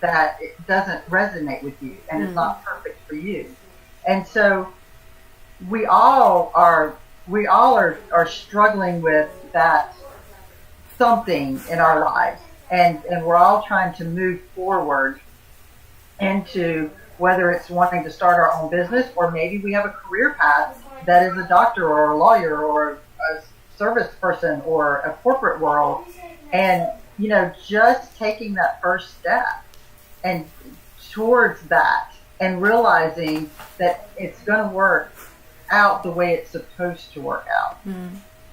that it doesn't resonate with you, and it's not perfect for you. And so we all are struggling with that something in our lives, and we're all trying to move forward into, whether it's wanting to start our own business, or maybe we have a career path that is a doctor or a lawyer or a service person or a corporate world, and just taking that first step and towards that, and realizing that it's going to work out the way it's supposed to work out.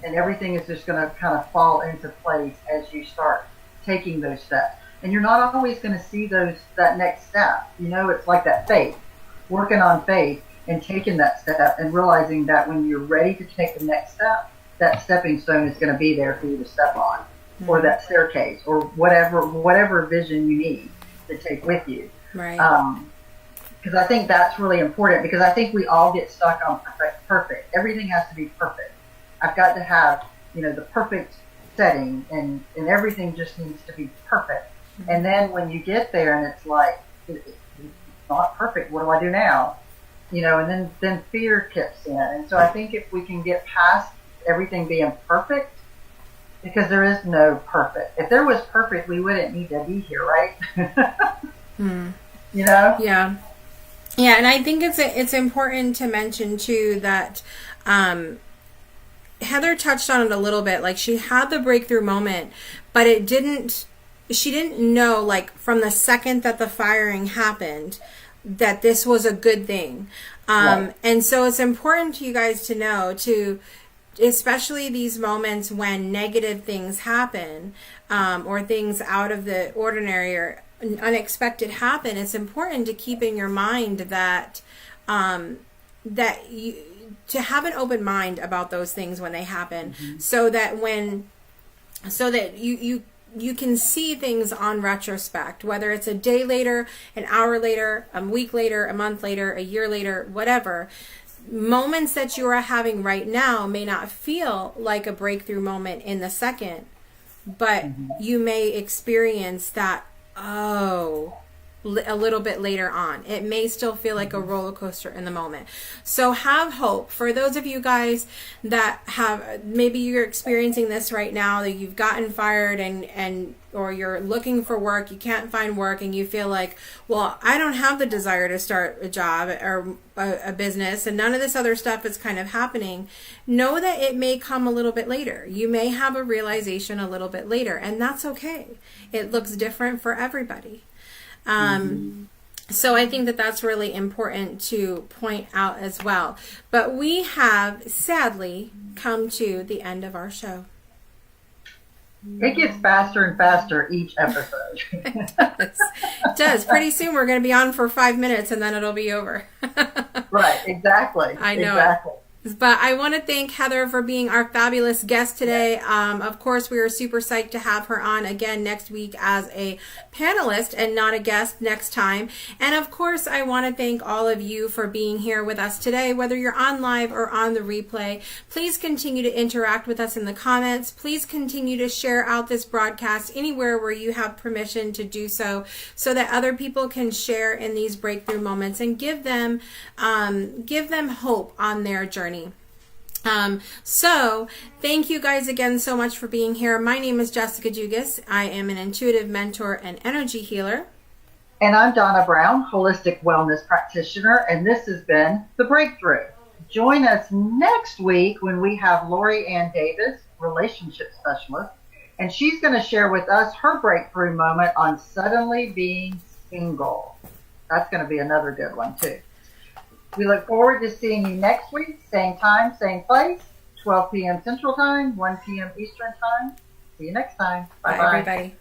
And everything is just going to kind of fall into place as you start taking those steps. And you're not always going to see that next step. It's like that faith, working on faith and taking that step, and realizing that when you're ready to take the next step, that stepping stone is going to be there for you to step on, or that staircase, or whatever vision you need to take with you. Right. Because I think that's really important, because I think we all get stuck on perfect. Everything has to be perfect. I've got to have the perfect setting, and everything just needs to be perfect. Mm-hmm. And then when you get there and it's like, it's not perfect, what do I do now? And then fear kicks in. And so I think if we can get past everything being perfect, because there is no perfect. If there was perfect, we wouldn't need to be here, right? Yeah. Yeah, and I think it's important to mention too that Heather touched on it a little bit. Like, she had the breakthrough moment, but she didn't know, like, from the second that the firing happened, that this was a good thing. Right. And so it's important to you guys to know, especially these moments when negative things happen, or things out of the ordinary or unexpected happen, it's important to keep in your mind that to have an open mind about those things when they happen, mm-hmm. so that you can see things on retrospect, whether it's a day later, an hour later, a week later, a month later, a year later, whatever. Moments that you are having right now may not feel like a breakthrough moment in the second, but mm-hmm. you may experience that, a little bit later on. It may still feel like a roller coaster in the moment. So have hope. For those of you guys that have, maybe you're experiencing this right now, that you've gotten fired or you're looking for work, you can't find work, and you feel like, well, I don't have the desire to start a job or a business, and none of this other stuff is kind of happening. Know that it may come a little bit later. You may have a realization a little bit later, and that's okay. It looks different for everybody. So I think that that's really important to point out as well. But we have sadly come to the end of our show. It gets faster and faster each episode. It does. Pretty soon we're going to be on for 5 minutes and then it'll be over. Right, exactly. I know. Exactly. But I want to thank Heather for being our fabulous guest today. Of course, we are super psyched to have her on again next week as a panelist and not a guest next time. And of course, I want to thank all of you for being here with us today, whether you're on live or on the replay. Please continue to interact with us in the comments. Please continue to share out this broadcast anywhere where you have permission to do so, so that other people can share in these breakthrough moments and give them hope on their journey. So thank you guys again so much for being here. My name is Jessica Dugas. I am an intuitive mentor and energy healer. And I'm Donna Brown, holistic wellness practitioner, and this has been The Breakthrough. Join us next week when we have Lori Ann Davis, relationship specialist, and she's going to share with us her breakthrough moment on suddenly being single. That's going to be another good one too. We look forward to seeing you next week, same time, same place, 12 p.m. Central Time, 1 p.m. Eastern Time. See you next time. Bye-bye. Bye, everybody.